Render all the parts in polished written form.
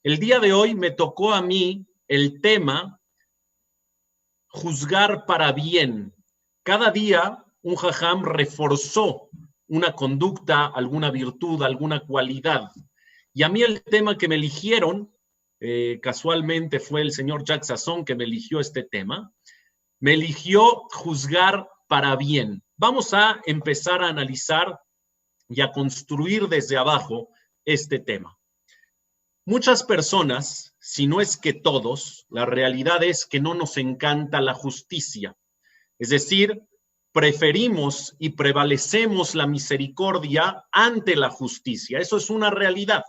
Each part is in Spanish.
El día de hoy me tocó a mí el tema juzgar para bien. Cada día un jajam reforzó una conducta, alguna virtud, alguna cualidad. Y a mí el tema que me eligieron, casualmente fue el señor Jack Sazón que me eligió este tema, me eligió juzgar para bien. Vamos a empezar a analizar y a construir desde abajo este tema. Muchas personas, si no es que todos, la realidad es que no nos encanta la justicia. Es decir, preferimos y prevalecemos la misericordia ante la justicia. Eso es una realidad.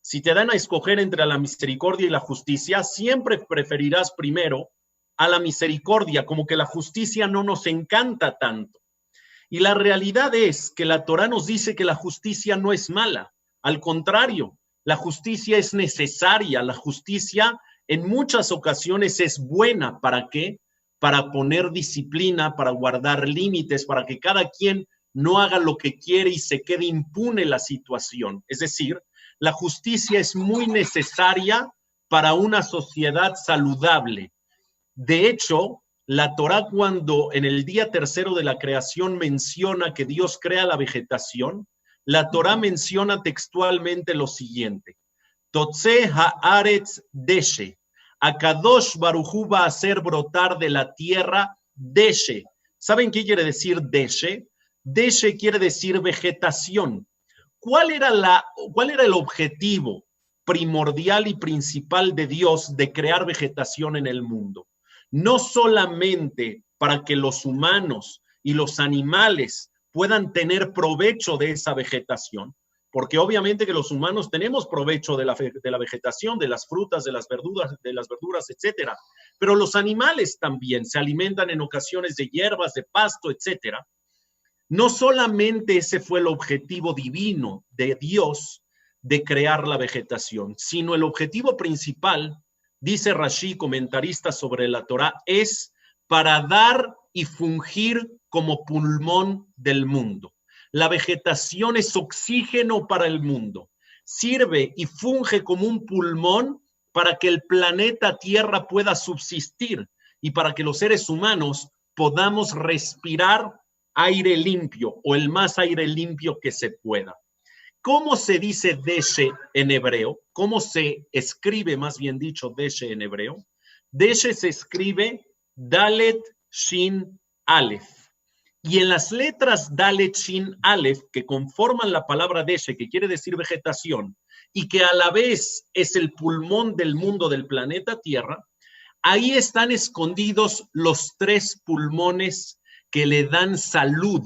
Si te dan a escoger entre la misericordia y la justicia, siempre preferirás primero a la misericordia, como que la justicia no nos encanta tanto. Y la realidad es que la Torá nos dice que la justicia no es mala. Al contrario, la justicia es necesaria. La justicia en muchas ocasiones es buena. ¿Para qué? Para poner disciplina, para guardar límites, para que cada quien no haga lo que quiere y se quede impune la situación. Es decir, la justicia es muy necesaria para una sociedad saludable. De hecho, la Torá cuando en el día tercero de la creación menciona que Dios crea la vegetación, la Torá menciona textualmente lo siguiente: Totze haaretz deshe. Akadosh Barujú va a hacer brotar de la tierra deshe. ¿Saben qué quiere decir deshe? Deshe quiere decir vegetación. ¿Cuál era el objetivo primordial y principal de Dios de crear vegetación en el mundo? No solamente para que los humanos y los animales puedan tener provecho de esa vegetación, porque obviamente que los humanos tenemos provecho de la vegetación, de las frutas, de las verduras, etcétera. Pero los animales también se alimentan en ocasiones de hierbas, de pasto, etcétera. No solamente ese fue el objetivo divino de Dios de crear la vegetación, sino el objetivo principal, dice Rashi, comentarista sobre la Torá, es para dar y fungir como pulmón del mundo. La vegetación es oxígeno para el mundo. Sirve y funge como un pulmón para que el planeta Tierra pueda subsistir y para que los seres humanos podamos respirar aire limpio o el más aire limpio que se pueda. ¿Cómo se dice deshe en hebreo? ¿Cómo se escribe, más bien dicho, deshe en hebreo? Deshe se escribe Dalet Shin Aleph. Y en las letras Dalet Shin Aleph, que conforman la palabra deshe, que quiere decir vegetación, y que a la vez es el pulmón del mundo del planeta Tierra, ahí están escondidos los tres pulmones que le dan salud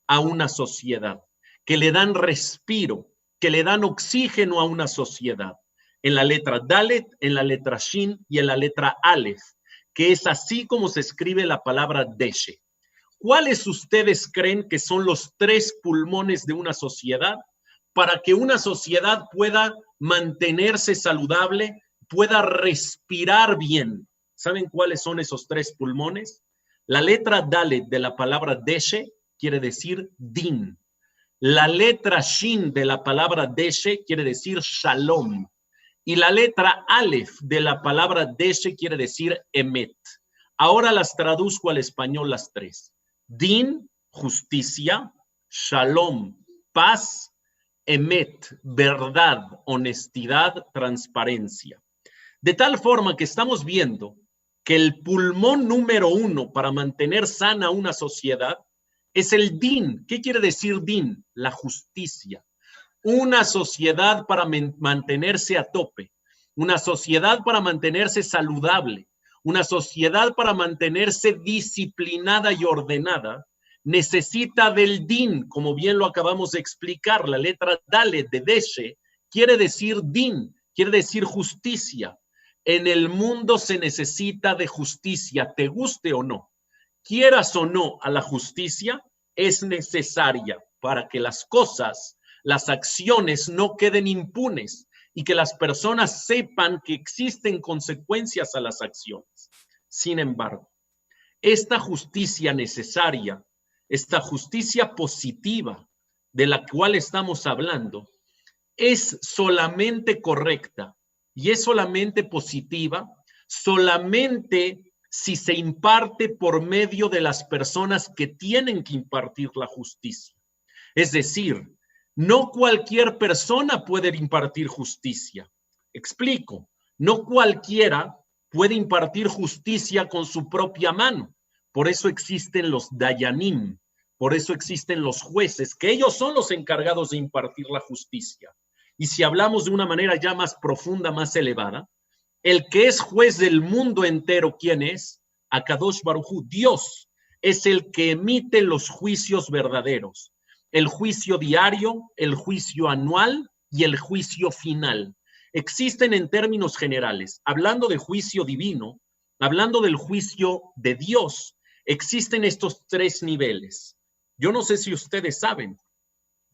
a una sociedad, que le dan respiro, que le dan oxígeno a una sociedad. En la letra Dalet, en la letra Shin y en la letra Aleph, que es así como se escribe la palabra deshe. ¿Cuáles ustedes creen que son los tres pulmones de una sociedad para que una sociedad pueda mantenerse saludable, pueda respirar bien? ¿Saben cuáles son esos tres pulmones? La letra Dalet de la palabra deshe quiere decir din. La letra Shin de la palabra deshe quiere decir shalom. Y la letra Aleph de la palabra deshe quiere decir emet. Ahora las traduzco al español las tres. Din, justicia; shalom, paz; emet, verdad, honestidad, transparencia. De tal forma que estamos viendo que el pulmón número uno para mantener sana una sociedad es el din. ¿Qué quiere decir din? La justicia. Una sociedad para mantenerse a tope, una sociedad para mantenerse saludable, una sociedad para mantenerse disciplinada y ordenada, necesita del din, como bien lo acabamos de explicar. La letra Dalet de deshe quiere decir din, quiere decir justicia. En el mundo se necesita de justicia, te guste o no. Quieras o no, a la justicia es necesaria para que las cosas, las acciones no queden impunes y que las personas sepan que existen consecuencias a las acciones. Sin embargo, esta justicia necesaria, esta justicia positiva de la cual estamos hablando, es solamente correcta y es solamente positiva solamente si se imparte por medio de las personas que tienen que impartir la justicia. Es decir, no cualquier persona puede impartir justicia. Explico, no cualquiera puede impartir justicia con su propia mano. Por eso existen los dayanim, por eso existen los jueces, que ellos son los encargados de impartir la justicia. Y si hablamos de una manera ya más profunda, más elevada, el que es juez del mundo entero, ¿quién es? Akadosh Baruj Hu, Dios, es el que emite los juicios verdaderos. El juicio diario, el juicio anual y el juicio final. Existen en términos generales, hablando de juicio divino, hablando del juicio de Dios, existen estos tres niveles. Yo no sé si ustedes saben,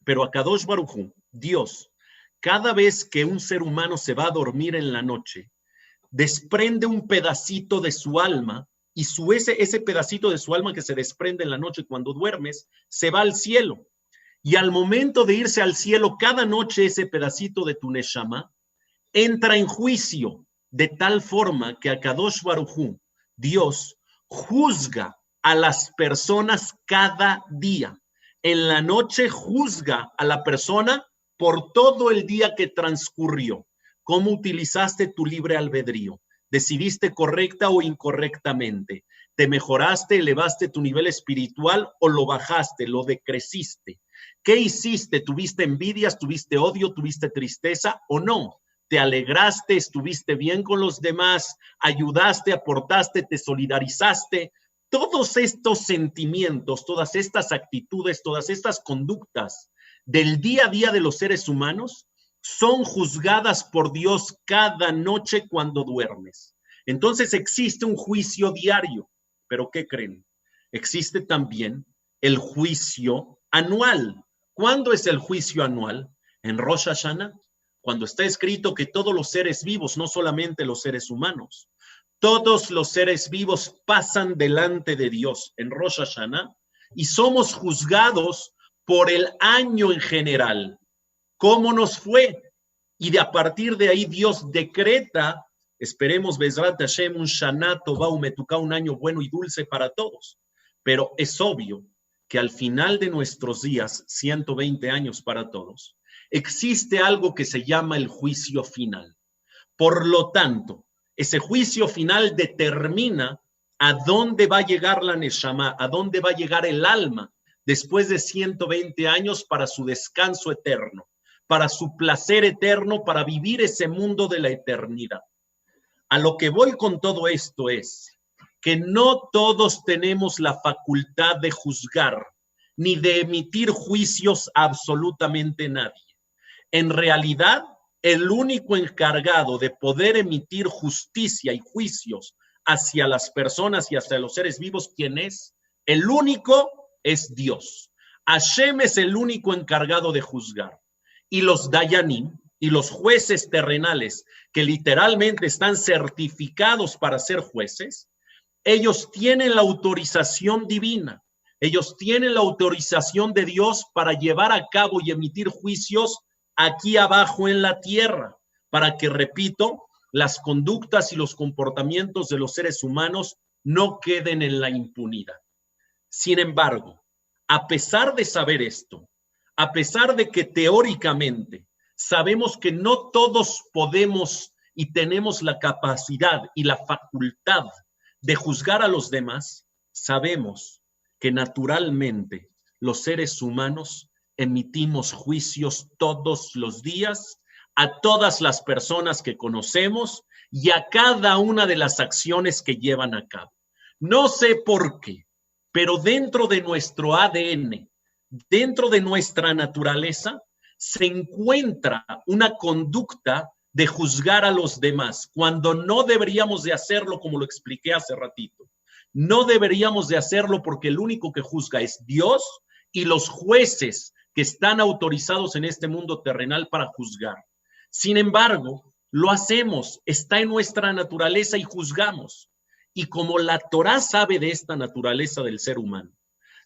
pero Akadosh Baruj Hu, Dios, cada vez que un ser humano se va a dormir en la noche, desprende un pedacito de su alma y ese pedacito de su alma que se desprende en la noche cuando duermes, se va al cielo. Y al momento de irse al cielo, cada noche ese pedacito de tu neshama entra en juicio, de tal forma que Akadosh Baruj Hu, Dios, juzga a las personas cada día. En la noche juzga a la persona por todo el día que transcurrió. ¿Cómo utilizaste tu libre albedrío? ¿Decidiste correcta o incorrectamente? ¿Te mejoraste, elevaste tu nivel espiritual o lo bajaste, lo decreciste? ¿Qué hiciste? ¿Tuviste envidias, tuviste odio, tuviste tristeza o no? ¿Te alegraste, estuviste bien con los demás, ayudaste, aportaste, te solidarizaste? Todos estos sentimientos, todas estas actitudes, todas estas conductas del día a día de los seres humanos son juzgadas por Dios cada noche cuando duermes. Entonces existe un juicio diario, pero ¿qué creen? Existe también el juicio anual. ¿Cuándo es el juicio anual? En Rosh Hashanah, cuando está escrito que todos los seres vivos, no solamente los seres humanos, todos los seres vivos pasan delante de Dios en Rosh Hashanah y somos juzgados por el año en general. ¿Cómo nos fue? Y a partir de ahí Dios decreta, esperemos Bezrat Hashem, un Shana Tová Umetuká, un año bueno y dulce para todos. Pero es obvio que al final de nuestros días, 120 años para todos, existe algo que se llama el juicio final. Por lo tanto, ese juicio final determina a dónde va a llegar la Neshama, a dónde va a llegar el alma después de 120 años para su descanso eterno, para su placer eterno, para vivir ese mundo de la eternidad. A lo que voy con todo esto es que no todos tenemos la facultad de juzgar, ni de emitir juicios a absolutamente nadie. En realidad, el único encargado de poder emitir justicia y juicios hacia las personas y hacia los seres vivos, ¿quién es? El único es Dios. Hashem es el único encargado de juzgar. Y los dayanim y los jueces terrenales, que literalmente están certificados para ser jueces, ellos tienen la autorización divina. Ellos tienen la autorización de Dios para llevar a cabo y emitir juicios aquí abajo en la tierra, para que, repito, las conductas y los comportamientos de los seres humanos no queden en la impunidad. Sin embargo, a pesar de saber esto, a pesar de que teóricamente sabemos que no todos podemos y tenemos la capacidad y la facultad de juzgar a los demás, sabemos que naturalmente los seres humanos emitimos juicios todos los días a todas las personas que conocemos y a cada una de las acciones que llevan a cabo. No sé por qué, pero dentro de nuestro ADN, dentro de nuestra naturaleza, se encuentra una conducta de juzgar a los demás, cuando no deberíamos de hacerlo, como lo expliqué hace ratito. No deberíamos de hacerlo porque el único que juzga es Dios y los jueces que están autorizados en este mundo terrenal para juzgar. Sin embargo, lo hacemos, está en nuestra naturaleza y juzgamos. Y como la Torá sabe de esta naturaleza del ser humano,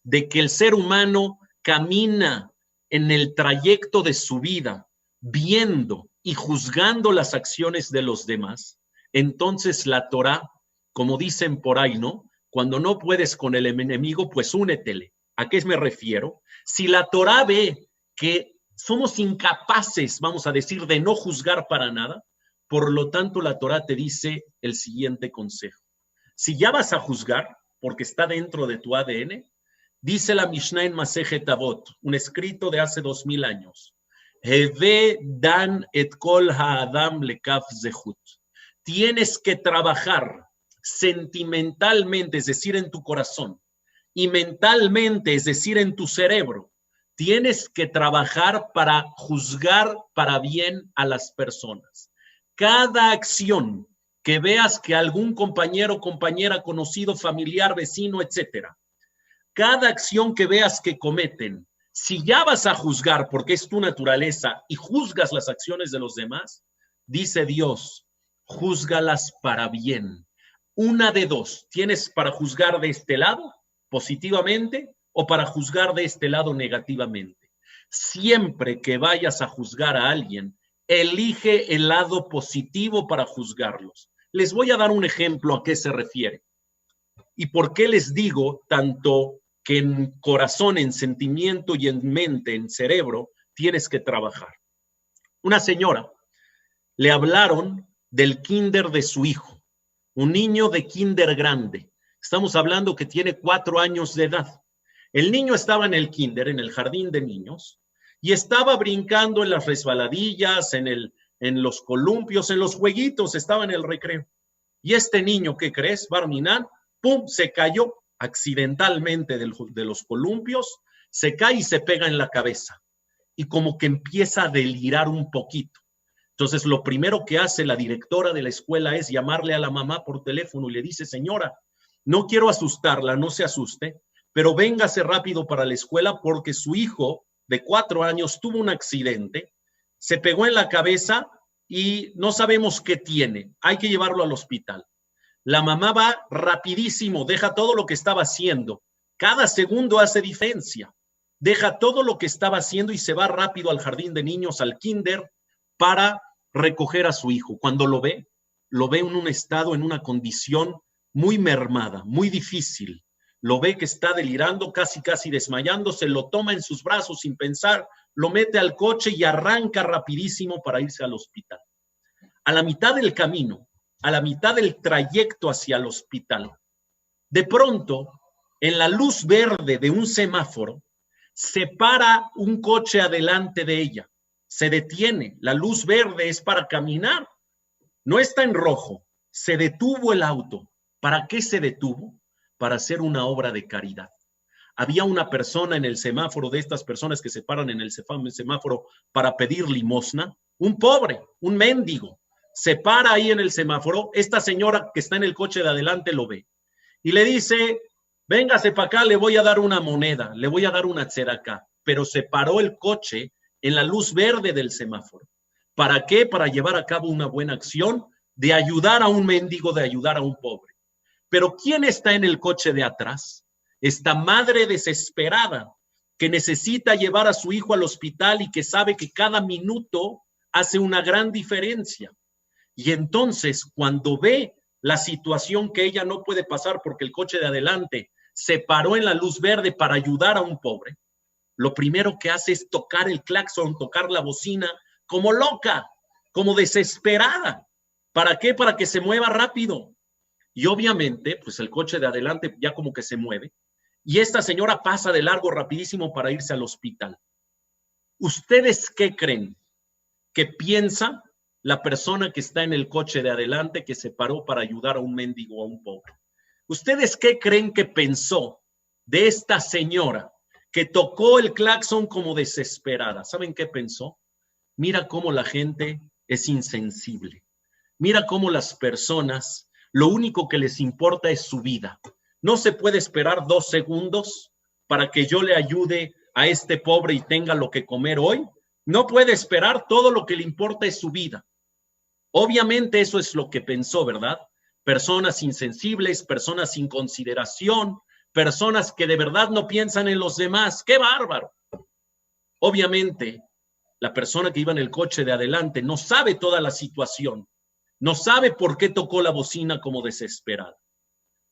de que el ser humano camina en el trayecto de su vida, viendo y juzgando las acciones de los demás, entonces la Torá, como dicen por ahí, ¿no? Cuando no puedes con el enemigo, pues únetele. ¿A qué me refiero? Si la Torá ve que somos incapaces, vamos a decir, de no juzgar para nada, por lo tanto la Torá te dice el siguiente consejo. Si ya vas a juzgar, porque está dentro de tu ADN, dice la Mishnah en Masejet Avot, un escrito de hace 2000 años, Heve dan et kol ha'adam lekaf zehut. Tienes que trabajar sentimentalmente, es decir, en tu corazón, y mentalmente, es decir, en tu cerebro. Tienes que trabajar para juzgar para bien a las personas. Cada acción que veas que algún compañero, compañera, conocido, familiar, vecino, etcétera, cada acción que veas que cometen, si ya vas a juzgar porque es tu naturaleza y juzgas las acciones de los demás, dice Dios, júzgalas para bien. Una de dos, tienes para juzgar de este lado positivamente o para juzgar de este lado negativamente. Siempre que vayas a juzgar a alguien, elige el lado positivo para juzgarlos. Les voy a dar un ejemplo a qué se refiere. ¿Y por qué les digo tanto que en corazón, en sentimiento y en mente, en cerebro, tienes que trabajar? Una señora, le hablaron del kinder de su hijo, un niño de kinder grande. Estamos hablando que tiene 4 años de edad. El niño estaba en el kinder, en el jardín de niños, y estaba brincando en las resbaladillas, en los columpios, en los jueguitos, estaba en el recreo. Y este niño, ¿qué crees? Barminan, ¡pum!, se cayó accidentalmente de los columpios, se cae y se pega en la cabeza. Y como que empieza a delirar un poquito. Entonces, lo primero que hace la directora de la escuela es llamarle a la mamá por teléfono y le dice, señora, no quiero asustarla, no se asuste, pero véngase rápido para la escuela porque su hijo de 4 años tuvo un accidente, se pegó en la cabeza y no sabemos qué tiene. Hay que llevarlo al hospital. La mamá va rapidísimo, deja todo lo que estaba haciendo. Cada segundo hace diferencia. Deja todo lo que estaba haciendo y se va rápido al jardín de niños, al kinder, para recoger a su hijo. Cuando lo ve en un estado, en una condición muy mermada, muy difícil. Lo ve que está delirando, casi desmayándose, lo toma en sus brazos sin pensar, lo mete al coche y arranca rapidísimo para irse al hospital. A la mitad del camino, a la mitad del trayecto hacia el hospital, de pronto, en la luz verde de un semáforo, se para un coche adelante de ella. Se detiene, la luz verde es para caminar, no está en rojo, se detuvo el auto. ¿Para qué se detuvo? Para hacer una obra de caridad. Había una persona en el semáforo, de estas personas que se paran en el semáforo para pedir limosna, un pobre, un mendigo, se para ahí en el semáforo, esta señora que está en el coche de adelante lo ve y le dice, véngase para acá, le voy a dar una moneda, le voy a dar una tzedakah, pero se paró el coche en la luz verde del semáforo. ¿Para qué? Para llevar a cabo una buena acción de ayudar a un mendigo, de ayudar a un pobre. Pero ¿quién está en el coche de atrás? Esta madre desesperada que necesita llevar a su hijo al hospital y que sabe que cada minuto hace una gran diferencia. Y entonces, cuando ve la situación que ella no puede pasar porque el coche de adelante se paró en la luz verde para ayudar a un pobre, lo primero que hace es tocar el claxon, tocar la bocina, como loca, como desesperada. ¿Para qué? Para que se mueva rápido. Y obviamente, pues el coche de adelante ya como que se mueve, y esta señora pasa de largo rapidísimo para irse al hospital. ¿Ustedes qué creen? ¿Qué piensa la persona que está en el coche de adelante que se paró para ayudar a un mendigo o a un pobre? ¿Ustedes qué creen que pensó de esta señora que tocó el claxon como desesperada? ¿Saben qué pensó? Mira cómo la gente es insensible. Mira cómo las personas, lo único que les importa es su vida. No se puede esperar 2 segundos para que yo le ayude a este pobre y tenga lo que comer hoy. No puede esperar, todo lo que le importa es su vida. Obviamente eso es lo que pensó, ¿verdad? Personas insensibles, personas sin consideración, personas que de verdad no piensan en los demás. ¡Qué bárbaro! Obviamente, la persona que iba en el coche de adelante no sabe toda la situación, no sabe por qué tocó la bocina como desesperada.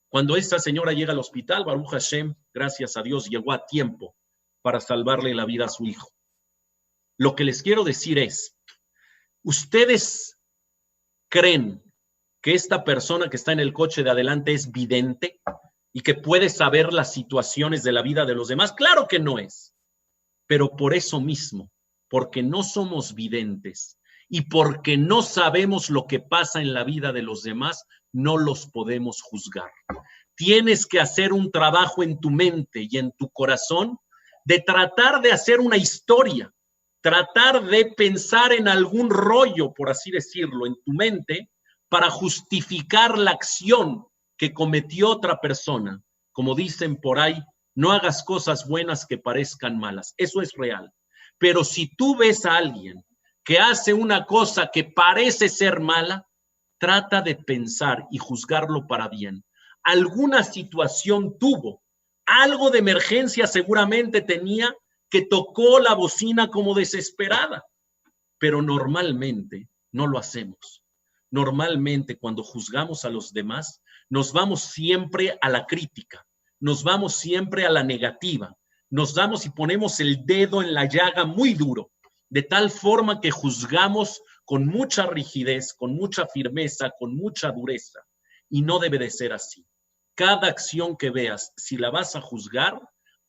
Cuando esta señora llega al hospital, Baruch Hashem, gracias a Dios, llegó a tiempo para salvarle la vida a su hijo. Lo que les quiero decir es, ¿ustedes creen que esta persona que está en el coche de adelante es vidente y que puede saber las situaciones de la vida de los demás? Claro que no es. Pero por eso mismo, porque no somos videntes y porque no sabemos lo que pasa en la vida de los demás, no los podemos juzgar. Tienes que hacer un trabajo en tu mente y en tu corazón de tratar de hacer una historia, tratar de pensar en algún rollo, por así decirlo, en tu mente para justificar la acción que cometió otra persona. Como dicen por ahí, no hagas cosas buenas que parezcan malas. Eso es real. Pero si tú ves a alguien que hace una cosa que parece ser mala, trata de pensar y juzgarlo para bien. Alguna situación tuvo, algo de emergencia seguramente tenía, que tocó la bocina como desesperada. Pero normalmente no lo hacemos. Normalmente cuando juzgamos a los demás, nos vamos siempre a la crítica, nos vamos siempre a la negativa, nos damos y ponemos el dedo en la llaga muy duro, de tal forma que juzgamos con mucha rigidez, con mucha firmeza, con mucha dureza. Y no debe de ser así. Cada acción que veas, si la vas a juzgar,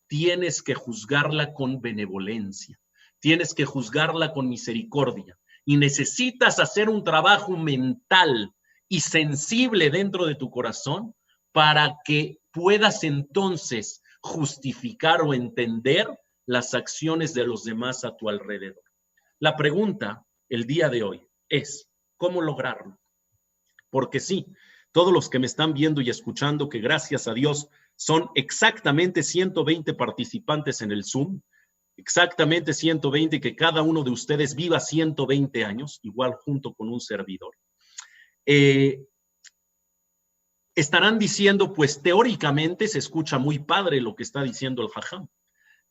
tienes que juzgarla con benevolencia, tienes que juzgarla con misericordia. Y necesitas hacer un trabajo mental y sensible dentro de tu corazón para que puedas entonces justificar o entender las acciones de los demás a tu alrededor. La pregunta el día de hoy es, ¿cómo lograrlo? Porque sí, todos los que me están viendo y escuchando, que gracias a Dios son exactamente 120 participantes en el Zoom, exactamente 120, que cada uno de ustedes viva 120 años, igual junto con un servidor. Estarán diciendo, pues teóricamente se escucha muy padre lo que está diciendo el Jajam.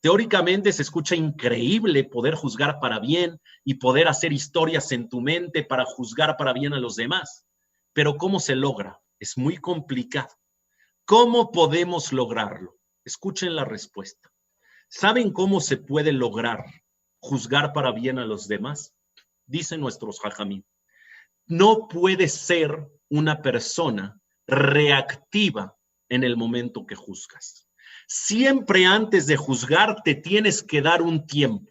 Teóricamente se escucha increíble poder juzgar para bien y poder hacer historias en tu mente para juzgar para bien a los demás. Pero ¿cómo se logra? Es muy complicado. ¿Cómo podemos lograrlo? Escuchen la respuesta. ¿Saben cómo se puede lograr juzgar para bien a los demás? Dicen nuestros jajamim. No puedes ser una persona reactiva en el momento que juzgas. Siempre antes de juzgar te tienes que dar un tiempo.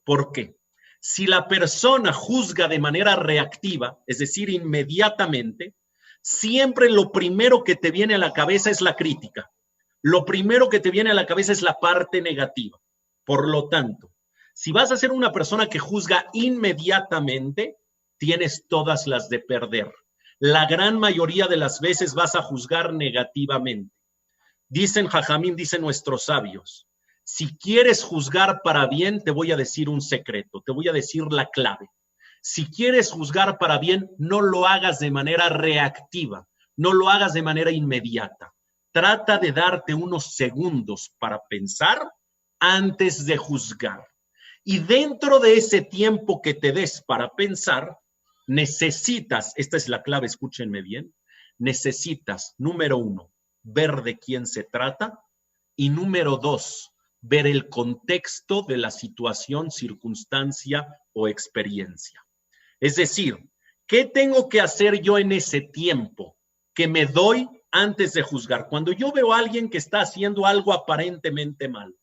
¿Por qué? Si la persona juzga de manera reactiva, es decir, inmediatamente, siempre lo primero que te viene a la cabeza es la crítica. Lo primero que te viene a la cabeza es la parte negativa. Por lo tanto, si vas a ser una persona que juzga inmediatamente, tienes todas las de perder. La gran mayoría de las veces vas a juzgar negativamente. Dicen Jajamín, dicen nuestros sabios, si quieres juzgar para bien, te voy a decir un secreto, te voy a decir la clave. Si quieres juzgar para bien, no lo hagas de manera reactiva, no lo hagas de manera inmediata. Trata de darte unos segundos para pensar antes de juzgar. Y dentro de ese tiempo que te des para pensar, necesitas, esta es la clave, escúchenme bien, necesitas, número 1, ver de quién se trata y número 2, ver el contexto de la situación, circunstancia o experiencia. Es decir, ¿qué tengo que hacer yo en ese tiempo que me doy antes de juzgar? Cuando yo veo a alguien que está haciendo algo aparentemente mal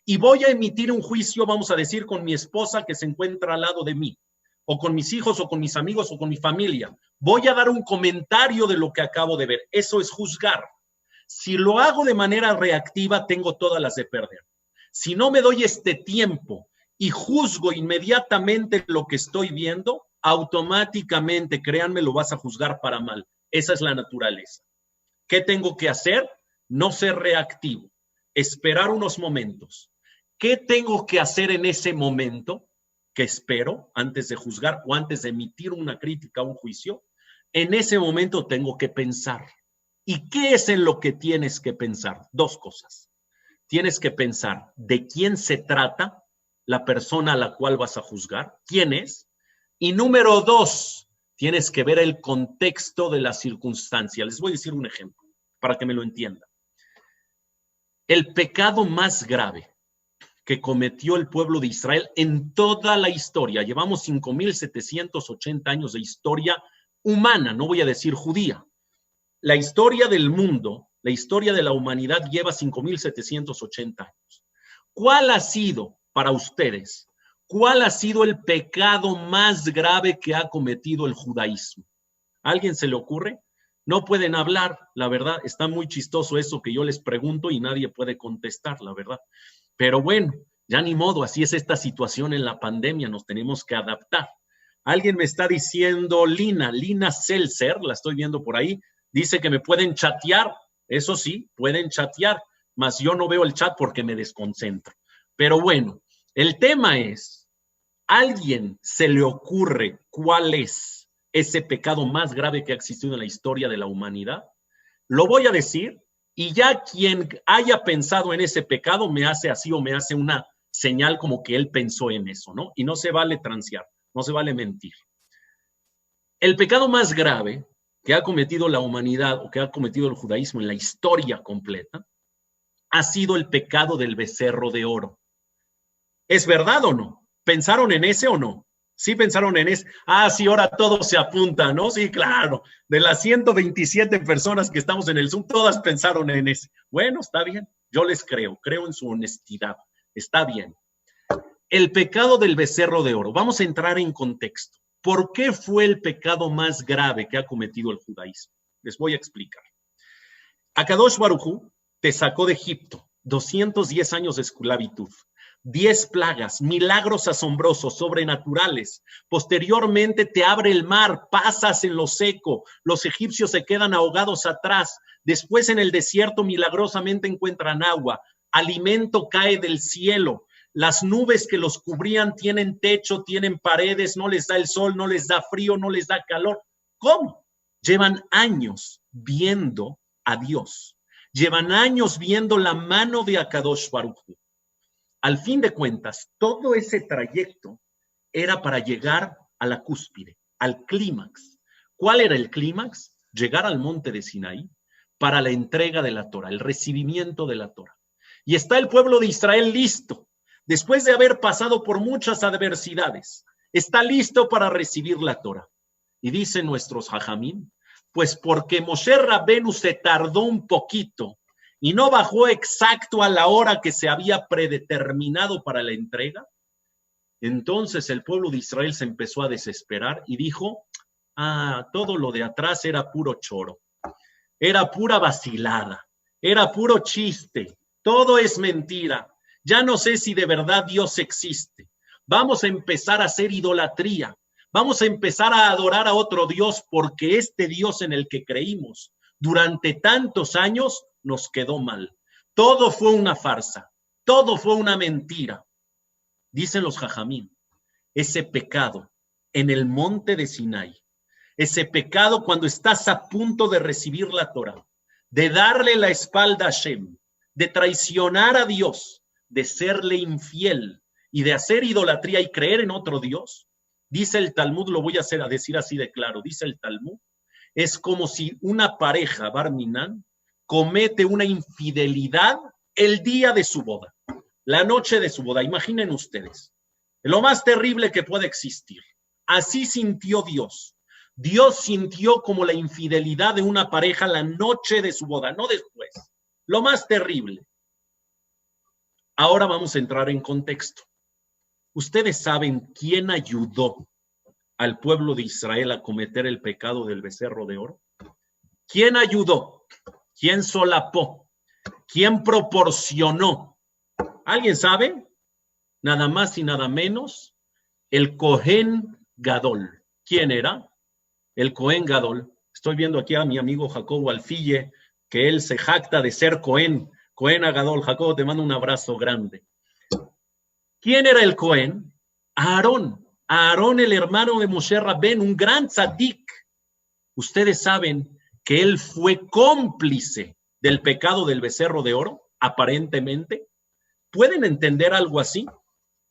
y voy a emitir un juicio, vamos a decir, con mi esposa que se encuentra al lado de mí, o con mis hijos, o con mis amigos, o con mi familia, voy a dar un comentario de lo que acabo de ver. Eso es juzgar. Si lo hago de manera reactiva, tengo todas las de perder. Si no me doy este tiempo y juzgo inmediatamente lo que estoy viendo, automáticamente, créanme, lo vas a juzgar para mal. Esa es la naturaleza. ¿Qué tengo que hacer? No ser reactivo, esperar unos momentos. ¿Qué tengo que hacer en ese momento que espero antes de juzgar o antes de emitir una crítica o un juicio? En ese momento tengo que pensar. ¿Y qué es en lo que tienes que pensar? Dos cosas. Tienes que pensar de quién se trata la persona a la cual vas a juzgar? ¿Quién es? Y número 2, tienes que ver el contexto de la circunstancia. Les voy a decir un ejemplo para que me lo entiendan. El pecado más grave que cometió el pueblo de Israel en toda la historia, llevamos 5,780 años de historia humana, no voy a decir judía. La historia del mundo, la historia de la humanidad lleva 5,780 años. ¿Cuál ha sido para ustedes? ¿Cuál ha sido el pecado más grave que ha cometido el judaísmo? ¿A alguien se le ocurre? No pueden hablar, la verdad. Está muy chistoso eso que yo les pregunto y nadie puede contestar, la verdad. Pero bueno, ya ni modo, así es esta situación en la pandemia, nos tenemos que adaptar. Alguien me está diciendo, Lina Seltzer, la estoy viendo por ahí, dice que me pueden chatear. Eso sí, pueden chatear, mas yo no veo el chat porque me desconcentro. Pero bueno, el tema es, ¿a alguien se le ocurre cuál es ese pecado más grave que ha existido en la historia de la humanidad? Lo voy a decir y ya quien haya pensado en ese pecado me hace así o me hace una señal como que él pensó en eso, ¿no? Y no se vale transear, no se vale mentir. El pecado más grave que ha cometido la humanidad o que ha cometido el judaísmo en la historia completa ha sido el pecado del becerro de oro. ¿Es verdad o no? ¿Pensaron en ese o no? Sí pensaron en ese. Ah, sí, ahora todo se apunta, ¿no? Sí, claro. De las 127 personas que estamos en el Zoom, todas pensaron en ese. Bueno, está bien. Yo les creo en su honestidad. Está bien. El pecado del becerro de oro. Vamos a entrar en contexto. ¿Por qué fue el pecado más grave que ha cometido el judaísmo? Les voy a explicar. Akadosh Baruj Hu te sacó de Egipto, 210 años de esclavitud. 10 plagas, milagros asombrosos, sobrenaturales. Posteriormente te abre el mar, pasas en lo seco, los egipcios se quedan ahogados atrás. Después en el desierto milagrosamente encuentran agua, alimento cae del cielo. Las nubes que los cubrían tienen techo, tienen paredes, no les da el sol, no les da frío, no les da calor. ¿Cómo? Llevan años viendo a Dios. Llevan años viendo la mano de Akadosh Baruj Hu. Al fin de cuentas, todo ese trayecto era para llegar a la cúspide, al clímax. ¿Cuál era el clímax? Llegar al monte de Sinaí para la entrega de la Torah, el recibimiento de la Torah. Y está el pueblo de Israel listo, después de haber pasado por muchas adversidades, está listo para recibir la Torah. Y dicen nuestros jajamín, pues porque Moshe Rabenu se tardó un poquito y no bajó exacto a la hora que se había predeterminado para la entrega, entonces el pueblo de Israel se empezó a desesperar y dijo, todo lo de atrás era puro choro, era pura vacilada, era puro chiste, todo es mentira, ya no sé si de verdad Dios existe, vamos a empezar a hacer idolatría, vamos a empezar a adorar a otro Dios porque este Dios en el que creímos durante tantos años nos quedó mal. Todo fue una farsa, todo fue una mentira. Dicen los jajamín, ese pecado en el monte de Sinaí, ese pecado cuando estás a punto de recibir la Torah, de darle la espalda a Hashem, de traicionar a Dios, de serle infiel y de hacer idolatría y creer en otro Dios, dice el Talmud, lo voy a decir así de claro, dice el Talmud, es como si una pareja, Bar Minan, comete una infidelidad el día de su boda, la noche de su boda. Imaginen ustedes, lo más terrible que puede existir. Así sintió Dios. Dios sintió como la infidelidad de una pareja la noche de su boda, no después. Lo más terrible. Ahora vamos a entrar en contexto. ¿Ustedes saben quién ayudó al pueblo de Israel a cometer el pecado del becerro de oro? ¿Quién ayudó? ¿Quién solapó? ¿Quién proporcionó? ¿Alguien sabe? Nada más y nada menos, el Cohen Gadol. ¿Quién era? El Cohen Gadol. Estoy viendo aquí a mi amigo Jacobo Alfille, que él se jacta de ser Cohen. Cohen Gadol. Jacobo, te mando un abrazo grande. ¿Quién era el Cohen? Aarón. Aarón, el hermano de Moshe Rabén, un gran tzadik. Ustedes saben que él fue cómplice del pecado del becerro de oro, aparentemente. ¿Pueden entender algo así?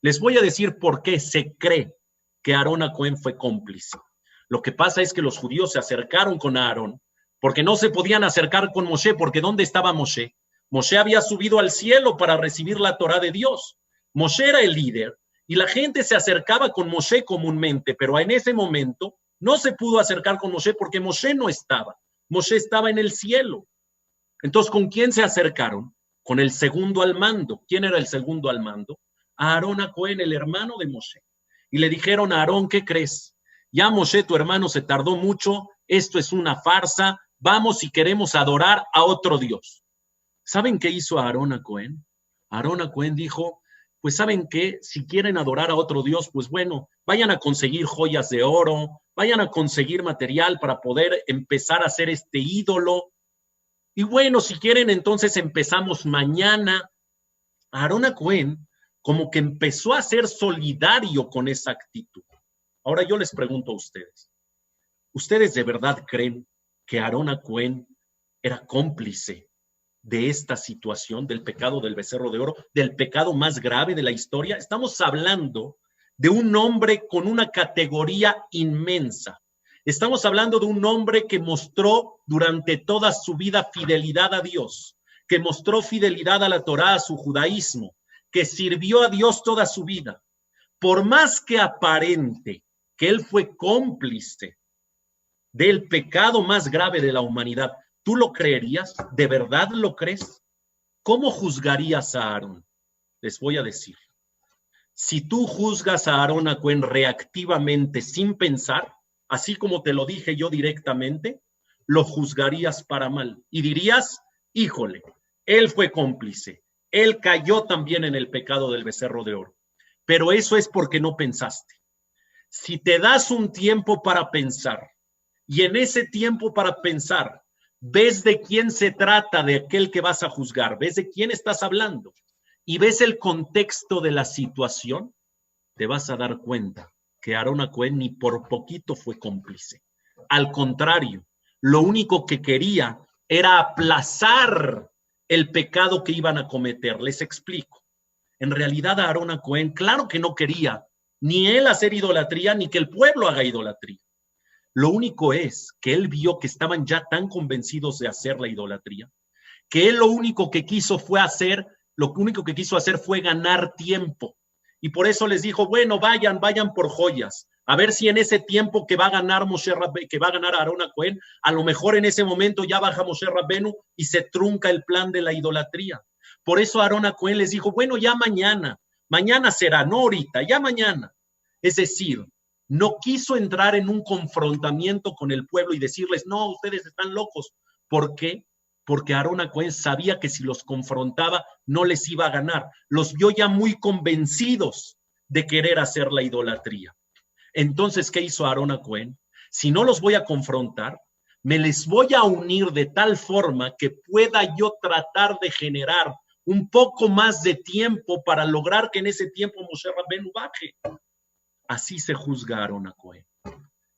Les voy a decir por qué se cree que Aarón a Cohen fue cómplice. Lo que pasa es que los judíos se acercaron con Aarón porque no se podían acercar con Moshe, porque ¿dónde estaba Moshe? Moshe había subido al cielo para recibir la Torá de Dios. Moshe era el líder y la gente se acercaba con Moshe comúnmente, pero en ese momento no se pudo acercar con Moshe porque Moshe no estaba. Moshe estaba en el cielo. Entonces, ¿con quién se acercaron? Con el segundo al mando. ¿Quién era el segundo al mando? A Aarón a Cohen, el hermano de Moshe. Y le dijeron a Aarón, ¿qué crees? Ya Moshe, tu hermano, se tardó mucho, esto es una farsa, vamos y queremos adorar a otro Dios. ¿Saben qué hizo Aarón a Cohen? Aarón a Cohen dijo, pues ¿saben qué? Si quieren adorar a otro Dios, pues bueno, vayan a conseguir joyas de oro, vayan a conseguir material para poder empezar a hacer este ídolo. Y bueno, si quieren, entonces empezamos mañana. Aarón a Cohen como que empezó a ser solidario con esa actitud. Ahora yo les pregunto a ustedes, ¿ustedes de verdad creen que Aarón a Cohen era cómplice de esta situación, del pecado del becerro de oro, del pecado más grave de la historia? Estamos hablando de un hombre con una categoría inmensa. Estamos hablando de un hombre que mostró durante toda su vida fidelidad a Dios, que mostró fidelidad a la Torá, a su judaísmo, que sirvió a Dios toda su vida. Por más que aparente que él fue cómplice del pecado más grave de la humanidad, ¿tú lo creerías? ¿De verdad lo crees? ¿Cómo juzgarías a Aarón? Les voy a decir. Si tú juzgas a Aarón a Cohen reactivamente, sin pensar, así como te lo dije yo directamente, lo juzgarías para mal. Y dirías, híjole, él fue cómplice. Él cayó también en el pecado del becerro de oro. Pero eso es porque no pensaste. Si te das un tiempo para pensar, y en ese tiempo para pensar, ves de quién se trata, de aquel que vas a juzgar, ves de quién estás hablando, y ves el contexto de la situación, te vas a dar cuenta que Aarón a Cohen ni por poquito fue cómplice. Al contrario, lo único que quería era aplazar el pecado que iban a cometer. Les explico. En realidad, Aarón a Cohen, claro que no quería ni él hacer idolatría, ni que el pueblo haga idolatría. Lo único es que él vio que estaban ya tan convencidos de hacer la idolatría, que él lo único que quiso hacer fue ganar tiempo. Y por eso les dijo, bueno, vayan por joyas. A ver si en ese tiempo que va a ganar Moshe Rabbenu, que va a ganar Aarón a Cohen, a lo mejor en ese momento ya baja Moshe Rabbenu y se trunca el plan de la idolatría. Por eso Aarón a Cohen les dijo, bueno, ya mañana será, no ahorita, ya mañana. Es decir, no quiso entrar en un confrontamiento con el pueblo y decirles, no, ustedes están locos. ¿Por qué? Porque Aarón a Cohen sabía que si los confrontaba no les iba a ganar. Los vio ya muy convencidos de querer hacer la idolatría. Entonces, ¿qué hizo Aarón a Cohen? Si no los voy a confrontar, me les voy a unir de tal forma que pueda yo tratar de generar un poco más de tiempo para lograr que en ese tiempo Moshe Rabbenu baje. Así se juzga a Aarón a Cohen.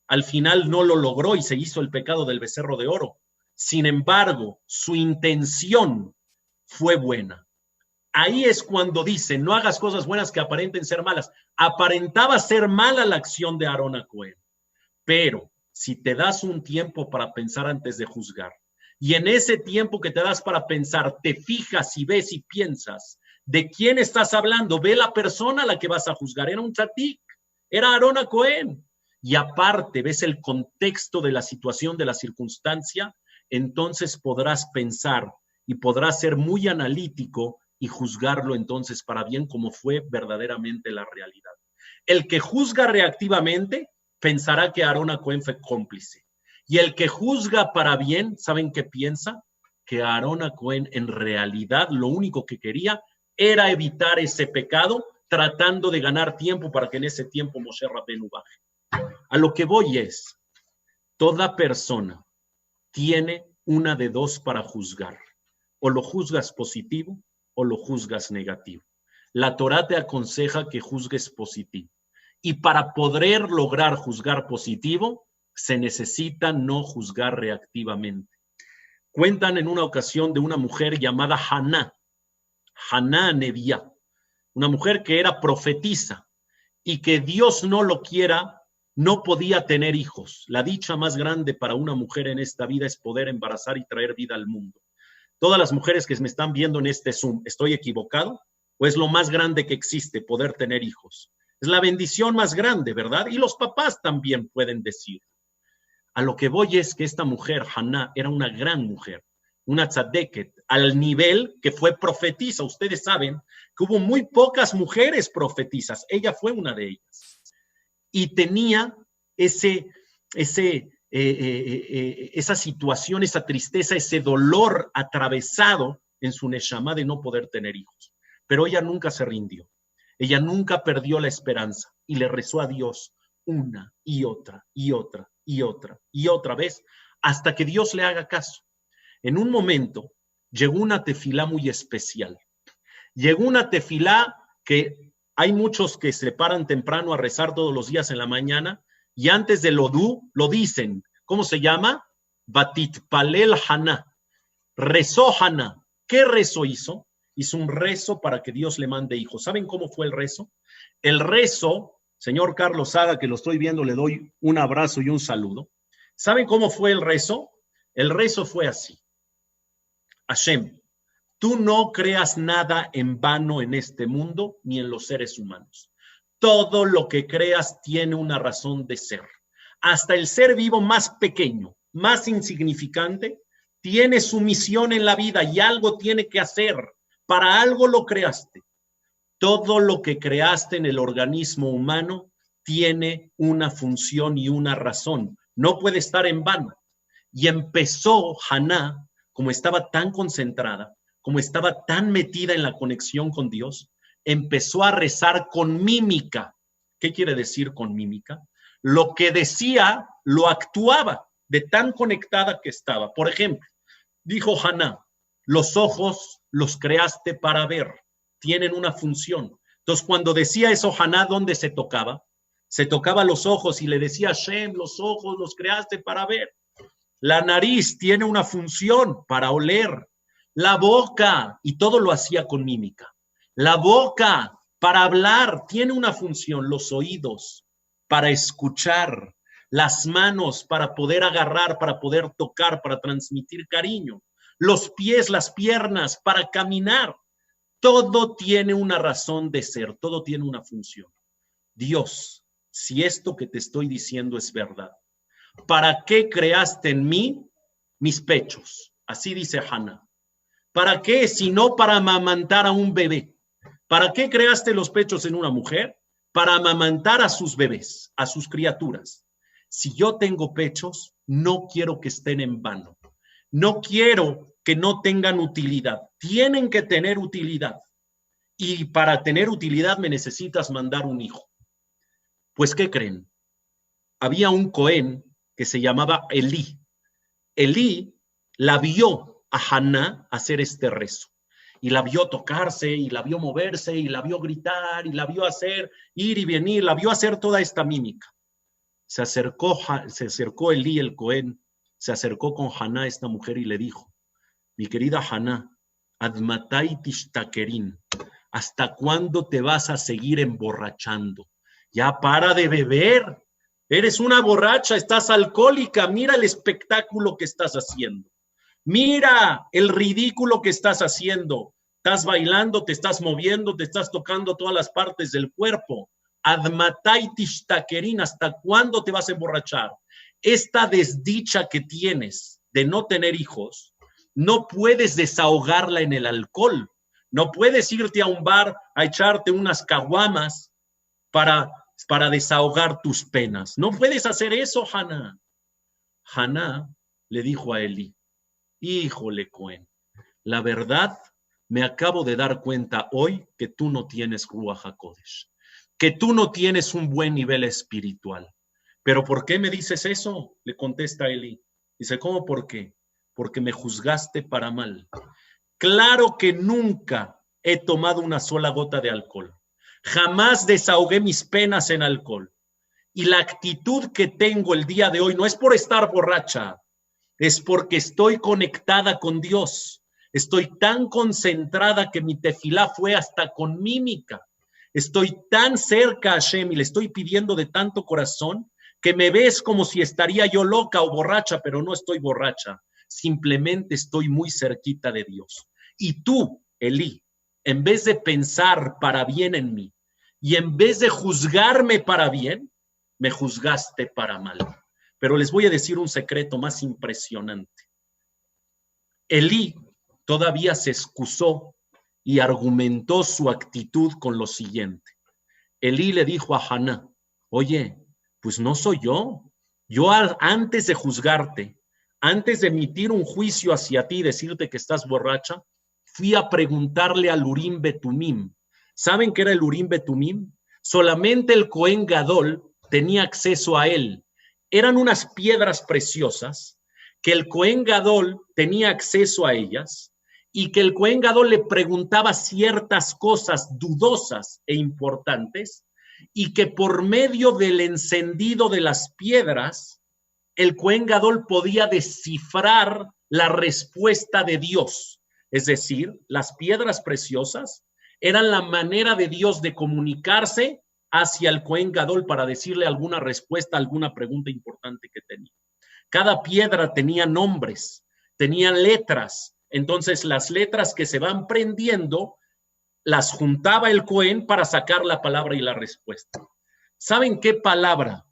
Al final no lo logró y se hizo el pecado del becerro de oro. Sin embargo, su intención fue buena. Ahí es cuando dice, no hagas cosas buenas que aparenten ser malas. Aparentaba ser mala la acción de Aarón a Cohen. Pero si te das un tiempo para pensar antes de juzgar, y en ese tiempo que te das para pensar, te fijas y ves y piensas de quién estás hablando, ve la persona a la que vas a juzgar. Era un tzadik, era Aarón a Cohen. Y aparte ves el contexto de la situación, de la circunstancia, entonces podrás pensar y podrás ser muy analítico y juzgarlo entonces para bien como fue verdaderamente la realidad. El que juzga reactivamente pensará que Aarón a Cohen fue cómplice. Y el que juzga para bien, ¿saben qué piensa? Que Aarón a Cohen en realidad lo único que quería era evitar ese pecado, tratando de ganar tiempo para que en ese tiempo Moshe Rabbenu baje. A lo que voy es, toda persona tiene una de dos para juzgar. O lo juzgas positivo o lo juzgas negativo. La Torá te aconseja que juzgues positivo. Y para poder lograr juzgar positivo, se necesita no juzgar reactivamente. Cuentan en una ocasión de una mujer llamada Haná Neviá, una mujer que era profetisa y que Dios no lo quiera, no podía tener hijos. La dicha más grande para una mujer en esta vida es poder embarazar y traer vida al mundo. Todas las mujeres que me están viendo en este Zoom, ¿estoy equivocado? ¿O es lo más grande que existe, poder tener hijos? Es la bendición más grande, ¿verdad? Y los papás también pueden decir. A lo que voy es que esta mujer, Haná, era una gran mujer, una tzadeket, al nivel que fue profetisa. Ustedes saben que hubo muy pocas mujeres profetisas. Ella fue una de ellas. Y tenía esa situación, esa tristeza, ese dolor atravesado en su neshama de no poder tener hijos. Pero ella nunca se rindió. Ella nunca perdió la esperanza y le rezó a Dios una y otra y otra y otra y otra vez hasta que Dios le haga caso. En un momento llegó una tefilá muy especial. Llegó una tefilá que hay muchos que se paran temprano a rezar todos los días en la mañana y antes del odú lo dicen. ¿Cómo se llama? Batitpalel Haná. Rezó Haná. ¿Qué rezo hizo? Hizo un rezo para que Dios le mande hijos. ¿Saben cómo fue el rezo? El rezo, señor Carlos Saga, que lo estoy viendo, le doy un abrazo y un saludo. ¿Saben cómo fue el rezo? El rezo fue así. Hashem, tú no creas nada en vano en este mundo ni en los seres humanos. Todo lo que creas tiene una razón de ser. Hasta el ser vivo más pequeño, más insignificante, tiene su misión en la vida y algo tiene que hacer. Para algo lo creaste. Todo lo que creaste en el organismo humano tiene una función y una razón. No puede estar en vano. Y empezó Haná, como estaba tan concentrada, como estaba tan metida en la conexión con Dios, empezó a rezar con mímica. ¿Qué quiere decir con mímica? Lo que decía, lo actuaba, de tan conectada que estaba. Por ejemplo, dijo Haná, los ojos los creaste para ver, tienen una función. Entonces, cuando decía eso Haná, ¿dónde se tocaba? Se tocaba los ojos y le decía a Hashem, los ojos los creaste para ver. La nariz tiene una función para oler. La boca, y todo lo hacía con mímica. La boca para hablar tiene una función. Los oídos para escuchar. Las manos para poder agarrar, para poder tocar, para transmitir cariño. Los pies, las piernas para caminar. Todo tiene una razón de ser, todo tiene una función. Dios, si esto que te estoy diciendo es verdad, ¿para qué creaste en mí mis pechos? Así dice Haná. ¿Para qué? Si no para amamantar a un bebé. ¿Para qué creaste los pechos en una mujer? Para amamantar a sus bebés, a sus criaturas. Si yo tengo pechos, no quiero que estén en vano. No quiero que no tengan utilidad. Tienen que tener utilidad. Y para tener utilidad me necesitas mandar un hijo. Pues, ¿qué creen? Había un Cohen que se llamaba Elí. Elí la vio a Haná hacer este rezo. Y la vio tocarse, y la vio moverse, y la vio gritar, y la vio hacer, ir y venir, la vio hacer toda esta mímica. Se acercó Elí, el Cohen, se acercó con Haná, esta mujer, y le dijo, mi querida Haná, admatai tishtakerin, ¿hasta cuándo te vas a seguir emborrachando? Ya para de beber. Eres una borracha, estás alcohólica. Mira el espectáculo que estás haciendo. Mira el ridículo que estás haciendo. Estás bailando, te estás moviendo, te estás tocando todas las partes del cuerpo. Admatai tishtakerin, ¿hasta cuándo te vas a emborrachar? Esta desdicha que tienes de no tener hijos, no puedes desahogarla en el alcohol. No puedes irte a un bar a echarte unas caguamas para desahogar tus penas. No puedes hacer eso, Haná. Haná le dijo a Elí, híjole, Cohen, la verdad, me acabo de dar cuenta hoy que tú no tienes Ruach HaKodesh, que tú no tienes un buen nivel espiritual. ¿Pero por qué me dices eso? Le contesta Elí. Dice, ¿cómo por qué? Porque me juzgaste para mal. Claro que nunca he tomado una sola gota de alcohol. Jamás desahogué mis penas en alcohol. Y la actitud que tengo el día de hoy no es por estar borracha, es porque estoy conectada con Dios. Estoy tan concentrada que mi tefilá fue hasta con mímica. Estoy tan cerca a Hashem y le estoy pidiendo de tanto corazón que me ves como si estaría yo loca o borracha, pero no estoy borracha. Simplemente estoy muy cerquita de Dios. Y tú, Elí, en vez de pensar para bien en mí y en vez de juzgarme para bien, me juzgaste para mal. Pero les voy a decir un secreto más impresionante. Elí todavía se excusó y argumentó su actitud con lo siguiente. Elí le dijo a Haná, oye, pues no soy yo. Yo antes de juzgarte, antes de emitir un juicio hacia ti y decirte que estás borracha, fui a preguntarle al Urim Betumim. ¿Saben qué era el Urim Betumim? Solamente el Cohen Gadol tenía acceso a él. Eran unas piedras preciosas que el Cohen Gadol tenía acceso a ellas y que el Cohen Gadol le preguntaba ciertas cosas dudosas e importantes y que por medio del encendido de las piedras, el Cohen Gadol podía descifrar la respuesta de Dios. Es decir, las piedras preciosas eran la manera de Dios de comunicarse hacia el Cohen Gadol para decirle alguna respuesta, alguna pregunta importante que tenía. Cada piedra tenía nombres, tenía letras. Entonces, las letras que se van prendiendo, las juntaba el Cohen para sacar la palabra y la respuesta. ¿Saben qué palabra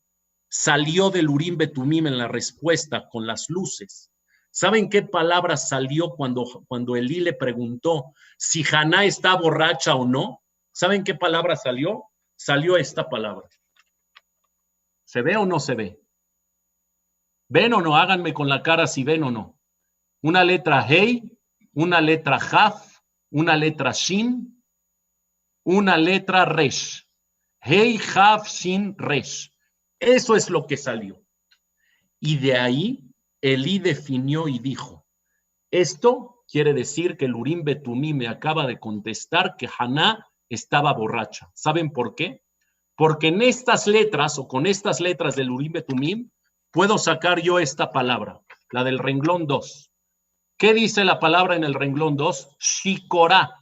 salió del Urim Betumim en la respuesta con las luces? ¿Saben qué palabra salió cuando Elí le preguntó si Haná está borracha o no? ¿Saben qué palabra salió? Salió esta palabra. ¿Se ve o no se ve? ¿Ven o no? Háganme con la cara si ven o no. Una letra Hei, una letra Haf, una letra Shin, una letra Resh. Hei, Haf, Shin, Resh. Eso es lo que salió. Y de ahí Elí definió y dijo, esto quiere decir que el Urim Betumim me acaba de contestar que Haná estaba borracha. ¿Saben por qué? Porque en estas letras o con estas letras del Urim Betumim puedo sacar yo esta palabra, la del renglón 2. ¿Qué dice la palabra en el renglón 2? Shikorá.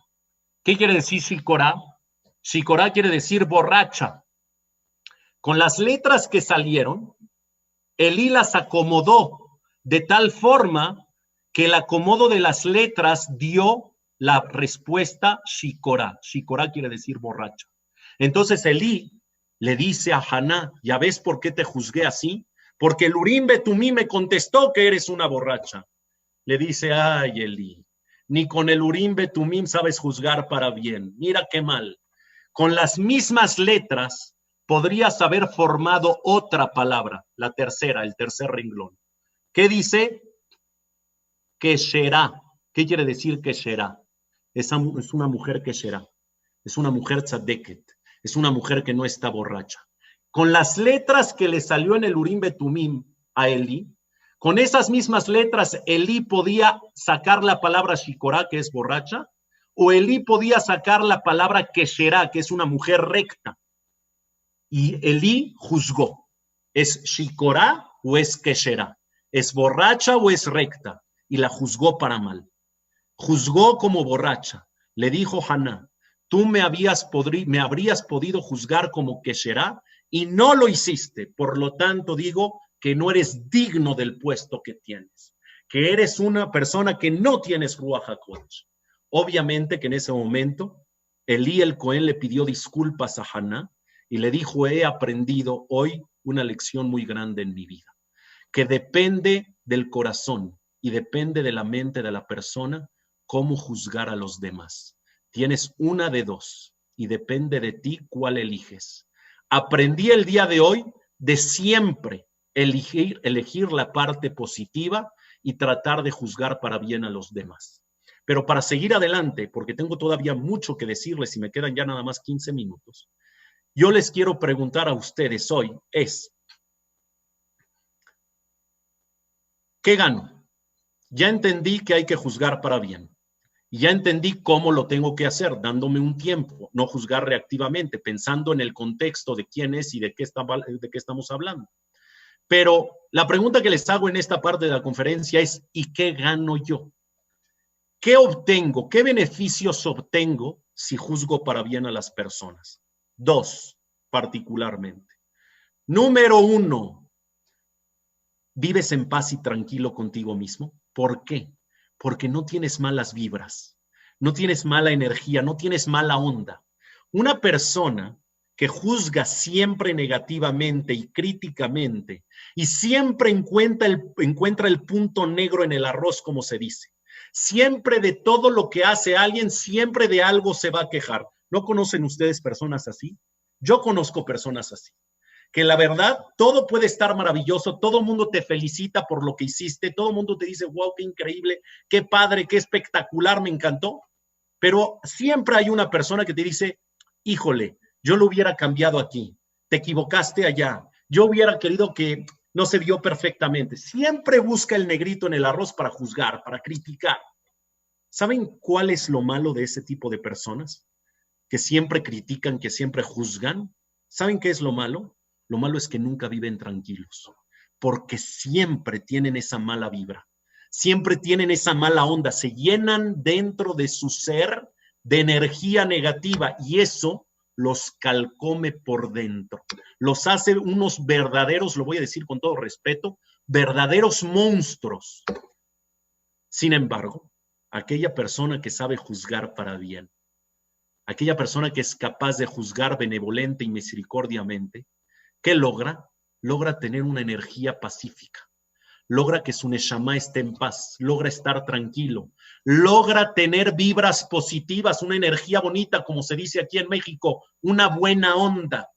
¿Qué quiere decir Shikorá? Shikorá quiere decir borracha. Con las letras que salieron, Elí las acomodó de tal forma que el acomodo de las letras dio la respuesta Shikorá. Shikorá quiere decir borracha. Entonces Elí le dice a Haná, ¿ya ves por qué te juzgué así? Porque el Urim Betumim me contestó que eres una borracha. Le dice, ay Elí, ni con el Urim Betumim sabes juzgar para bien. Mira qué mal. Con las mismas letras podrías haber formado otra palabra, la tercera, el tercer renglón. ¿Qué dice? Kesherá. ¿Qué quiere decir Kesherá? Es una mujer Kesherá. Es una mujer tzadeket. Es una mujer que no está borracha. Con las letras que le salió en el Urim Betumim a Elí, con esas mismas letras Elí podía sacar la palabra Shikorá, que es borracha, o Elí podía sacar la palabra Kesherá, que es una mujer recta. Y Elí juzgó. ¿Es Shikorá o es Kesherá? ¿Es borracha o es recta? Y la juzgó para mal. Juzgó como borracha. Le dijo Haná, tú me habrías podido juzgar como Kesherá y no lo hiciste. Por lo tanto, digo que no eres digno del puesto que tienes, que eres una persona que no tienes Ruach HaKodesh. Obviamente que en ese momento, Elí el Cohen le pidió disculpas a Haná y le dijo, he aprendido hoy una lección muy grande en mi vida, que depende del corazón y depende de la mente de la persona cómo juzgar a los demás. Tienes una de dos y depende de ti cuál eliges. Aprendí el día de hoy de siempre elegir la parte positiva y tratar de juzgar para bien a los demás. Pero para seguir adelante, porque tengo todavía mucho que decirles y me quedan ya nada más 15 minutos, yo les quiero preguntar a ustedes hoy ¿qué gano? Ya entendí que hay que juzgar para bien. Y ya entendí cómo lo tengo que hacer, dándome un tiempo, no juzgar reactivamente, pensando en el contexto de quién es y de qué estamos hablando. Pero la pregunta que les hago en esta parte de la conferencia es, ¿y qué gano yo? ¿Qué obtengo? ¿Qué beneficios obtengo si juzgo para bien a las personas? Dos, particularmente. Número uno, ¿vives en paz y tranquilo contigo mismo? ¿Por qué? Porque no tienes malas vibras, no tienes mala energía, no tienes mala onda. Una persona que juzga siempre negativamente y críticamente y siempre encuentra el punto negro en el arroz, como se dice. Siempre de todo lo que hace alguien, siempre de algo se va a quejar. ¿No conocen ustedes personas así? Yo conozco personas así. Que la verdad, todo puede estar maravilloso, todo el mundo te felicita por lo que hiciste, todo el mundo te dice, wow, qué increíble, qué padre, qué espectacular, me encantó. Pero siempre hay una persona que te dice, híjole, yo lo hubiera cambiado aquí, te equivocaste allá, yo hubiera querido que no se vio perfectamente. Siempre busca el negrito en el arroz para juzgar, para criticar. ¿Saben cuál es lo malo de ese tipo de personas? Que siempre critican, que siempre juzgan. ¿Saben qué es lo malo? Lo malo es que nunca viven tranquilos, porque siempre tienen esa mala vibra, siempre tienen esa mala onda, se llenan dentro de su ser de energía negativa y eso los calcome por dentro, los hace unos verdaderos, lo voy a decir con todo respeto, verdaderos monstruos. Sin embargo, aquella persona que sabe juzgar para bien, aquella persona que es capaz de juzgar benevolente y misericordiamente, ¿qué logra? Logra tener una energía pacífica, logra que su neshama esté en paz, logra estar tranquilo, logra tener vibras positivas, una energía bonita, como se dice aquí en México, una buena onda.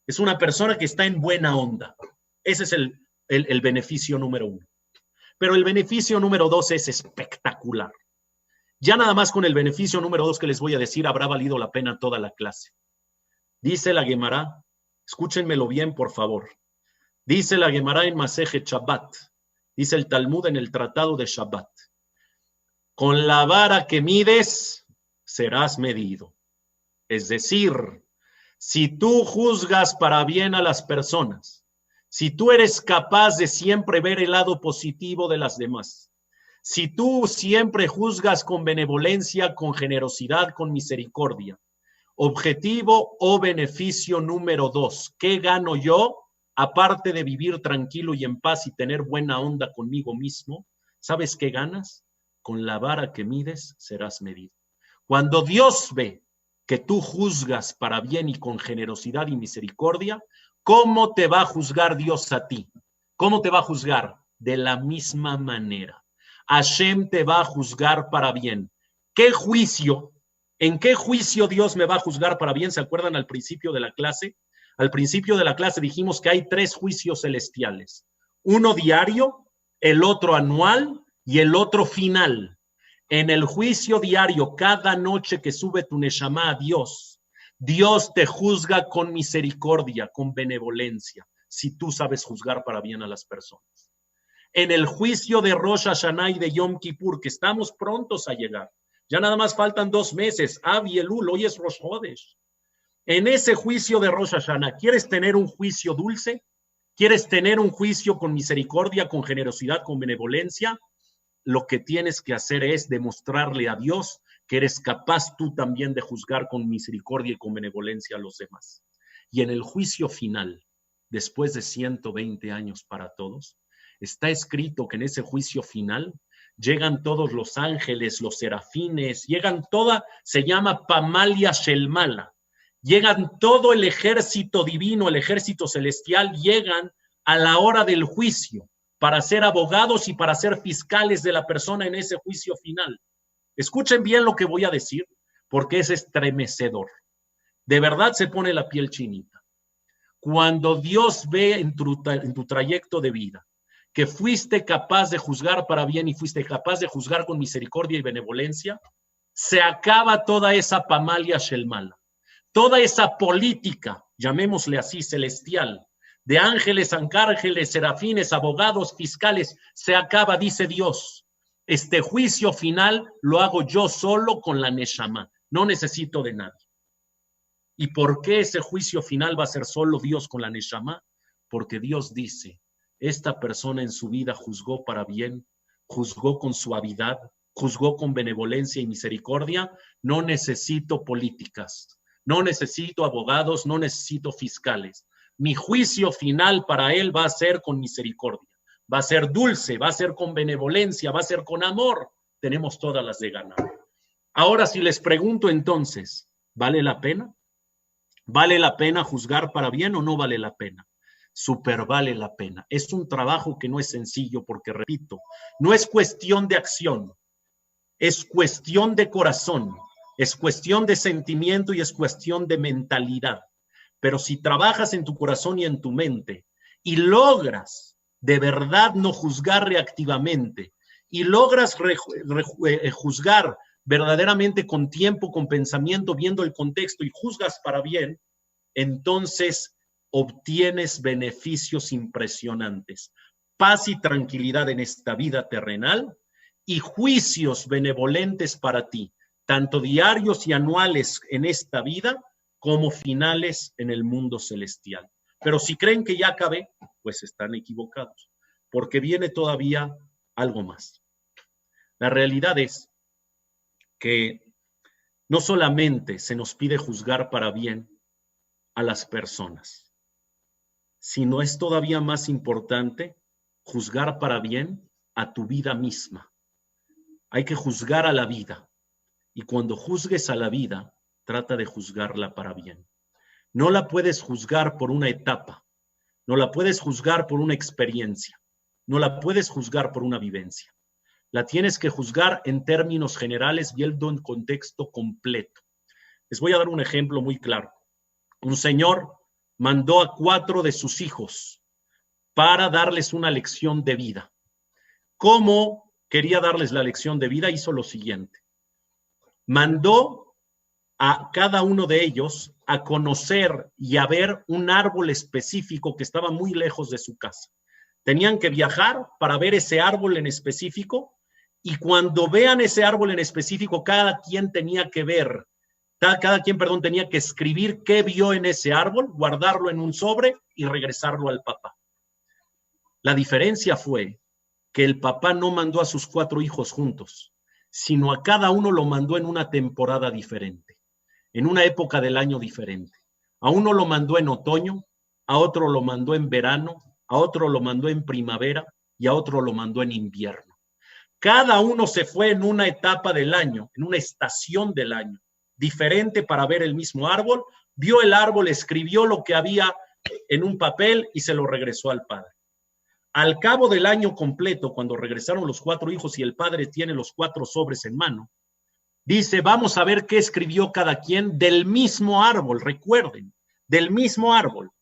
Es una persona que está en buena onda. Ese es el beneficio número uno. Pero el beneficio número dos es espectacular. Ya nada más con el beneficio número dos que les voy a decir, habrá valido la pena toda la clase. Dice la Gemara, escúchenmelo bien, por favor. Dice la Gemara en Masejet Shabbat, dice el Talmud en el Tratado de Shabbat, con la vara que mides, serás medido. Es decir, si tú juzgas para bien a las personas, si tú eres capaz de siempre ver el lado positivo de las demás, si tú siempre juzgas con benevolencia, con generosidad, con misericordia, objetivo o beneficio número dos, ¿qué gano yo? Aparte de vivir tranquilo y en paz y tener buena onda conmigo mismo, ¿sabes qué ganas? Con la vara que mides serás medido. Cuando Dios ve que tú juzgas para bien y con generosidad y misericordia, ¿cómo te va a juzgar Dios a ti? ¿Cómo te va a juzgar? De la misma manera. Hashem te va a juzgar para bien. ¿Qué juicio? ¿En qué juicio Dios me va a juzgar para bien? ¿Se acuerdan al principio de la clase? Al principio de la clase dijimos que hay 3 juicios celestiales. Uno diario, el otro anual y el otro final. En el juicio diario, cada noche que sube tu neshama a Dios, Dios te juzga con misericordia, con benevolencia, si tú sabes juzgar para bien a las personas. En el juicio de Rosh Hashanah y de Yom Kippur, que estamos prontos a llegar, ya nada más faltan 2 meses, Av y Elul, hoy es Rosh Hodesh. En ese juicio de Rosh Hashanah, ¿quieres tener un juicio dulce? ¿Quieres tener un juicio con misericordia, con generosidad, con benevolencia? Lo que tienes que hacer es demostrarle a Dios que eres capaz tú también de juzgar con misericordia y con benevolencia a los demás. Y en el juicio final, después de 120 años para todos, está escrito que en ese juicio final llegan todos los ángeles, los serafines, llegan toda, se llama Pamalia Shelmala, llegan todo el ejército divino, el ejército celestial, llegan a la hora del juicio para ser abogados y para ser fiscales de la persona en ese juicio final. Escuchen bien lo que voy a decir, porque es estremecedor. De verdad se pone la piel chinita. Cuando Dios ve en tu trayecto de vida que fuiste capaz de juzgar para bien y fuiste capaz de juzgar con misericordia y benevolencia, se acaba toda esa pamalia shelmala, toda esa política, llamémosle así, celestial, de ángeles, arcángeles, serafines, abogados, fiscales, se acaba, dice Dios. Este juicio final lo hago yo solo con la neshama, no necesito de nadie. ¿Y por qué ese juicio final va a ser solo Dios con la neshama? Porque Dios dice, esta persona en su vida juzgó para bien, juzgó con suavidad, juzgó con benevolencia y misericordia, no necesito políticas, no necesito abogados, no necesito fiscales. Mi juicio final para él va a ser con misericordia, va a ser dulce, va a ser con benevolencia, va a ser con amor. Tenemos todas las de ganar. Ahora, si les pregunto entonces, ¿vale la pena? ¿Vale la pena juzgar para bien o no vale la pena? Súper vale la pena. Es un trabajo que no es sencillo porque, repito, no es cuestión de acción, es cuestión de corazón, es cuestión de sentimiento y es cuestión de mentalidad. Pero si trabajas en tu corazón y en tu mente y logras de verdad no juzgar reactivamente y logras juzgar verdaderamente con tiempo, con pensamiento, viendo el contexto y juzgas para bien, entonces obtienes beneficios impresionantes, paz y tranquilidad en esta vida terrenal y juicios benevolentes para ti, tanto diarios y anuales en esta vida como finales en el mundo celestial. Pero si creen que ya acabé, pues están equivocados, porque viene todavía algo más. La realidad es que no solamente se nos pide juzgar para bien a las personas, sino es todavía más importante juzgar para bien a tu vida misma. Hay que juzgar a la vida, y cuando juzgues a la vida, trata de juzgarla para bien. No la puedes juzgar por una etapa, no la puedes juzgar por una experiencia, no la puedes juzgar por una vivencia. La tienes que juzgar en términos generales, viendo en contexto completo. Les voy a dar un ejemplo muy claro. Un señor mandó a 4 de sus hijos para darles una lección de vida. ¿Cómo quería darles la lección de vida? Hizo lo siguiente. Mandó a cada uno de ellos a conocer y a ver un árbol específico que estaba muy lejos de su casa. Tenían que viajar para ver ese árbol en específico, y cuando vean ese árbol en específico, cada quien tenía que escribir qué vio en ese árbol, guardarlo en un sobre y regresarlo al papá. La diferencia fue que el papá no mandó a sus 4 hijos juntos, sino a cada uno lo mandó en una temporada diferente, en una época del año diferente. A uno lo mandó en otoño, a otro lo mandó en verano, a otro lo mandó en primavera y a otro lo mandó en invierno. Cada uno se fue en una etapa del año, en una estación del año, diferente para ver el mismo árbol, vio el árbol, escribió lo que había en un papel y se lo regresó al padre. Al cabo del año completo, cuando regresaron los 4 hijos y el padre tiene los 4 sobres en mano, dice, vamos a ver qué escribió cada quien del mismo árbol, recuerden, del mismo árbol.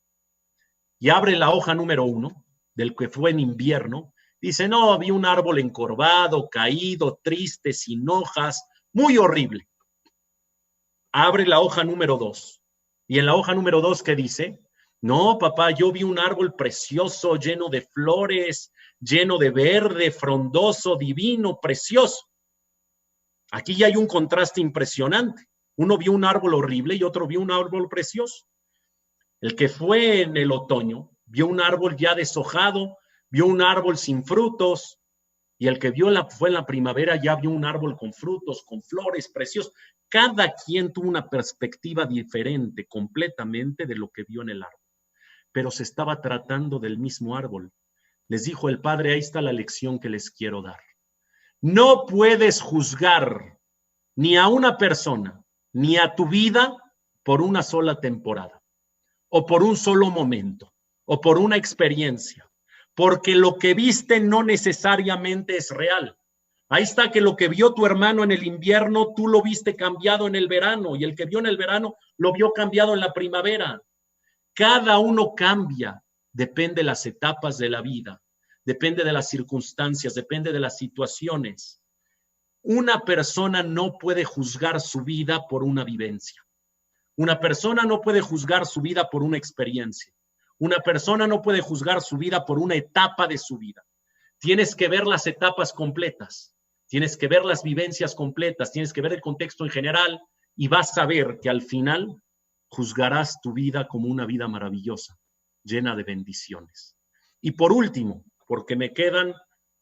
Y abre la hoja número 1, del que fue en invierno. Dice, no, vi un árbol encorvado, caído, triste, sin hojas, muy horrible. Abre la hoja número 2. Y en la hoja número 2, ¿qué dice? No, papá, yo vi un árbol precioso, lleno de flores, lleno de verde, frondoso, divino, precioso. Aquí ya hay un contraste impresionante. Uno vio un árbol horrible y otro vio un árbol precioso. El que fue en el otoño vio un árbol ya deshojado, vio un árbol sin frutos, y el que fue en la primavera ya vio un árbol con frutos, con flores, preciosos. Cada quien tuvo una perspectiva diferente completamente de lo que vio en el árbol, pero se estaba tratando del mismo árbol. Les dijo el padre, ahí está la lección que les quiero dar. No puedes juzgar ni a una persona, ni a tu vida por una sola temporada, o por un solo momento, o por una experiencia, porque lo que viste no necesariamente es real. Ahí está que lo que vio tu hermano en el invierno, tú lo viste cambiado en el verano, y el que vio en el verano lo vio cambiado en la primavera. Cada uno cambia, depende de las etapas de la vida, depende de las circunstancias, depende de las situaciones. Una persona no puede juzgar su vida por una vivencia. Una persona no puede juzgar su vida por una experiencia. Una persona no puede juzgar su vida por una etapa de su vida. Tienes que ver las etapas completas, tienes que ver las vivencias completas, tienes que ver el contexto en general y vas a ver que al final juzgarás tu vida como una vida maravillosa, llena de bendiciones. Y por último, porque me quedan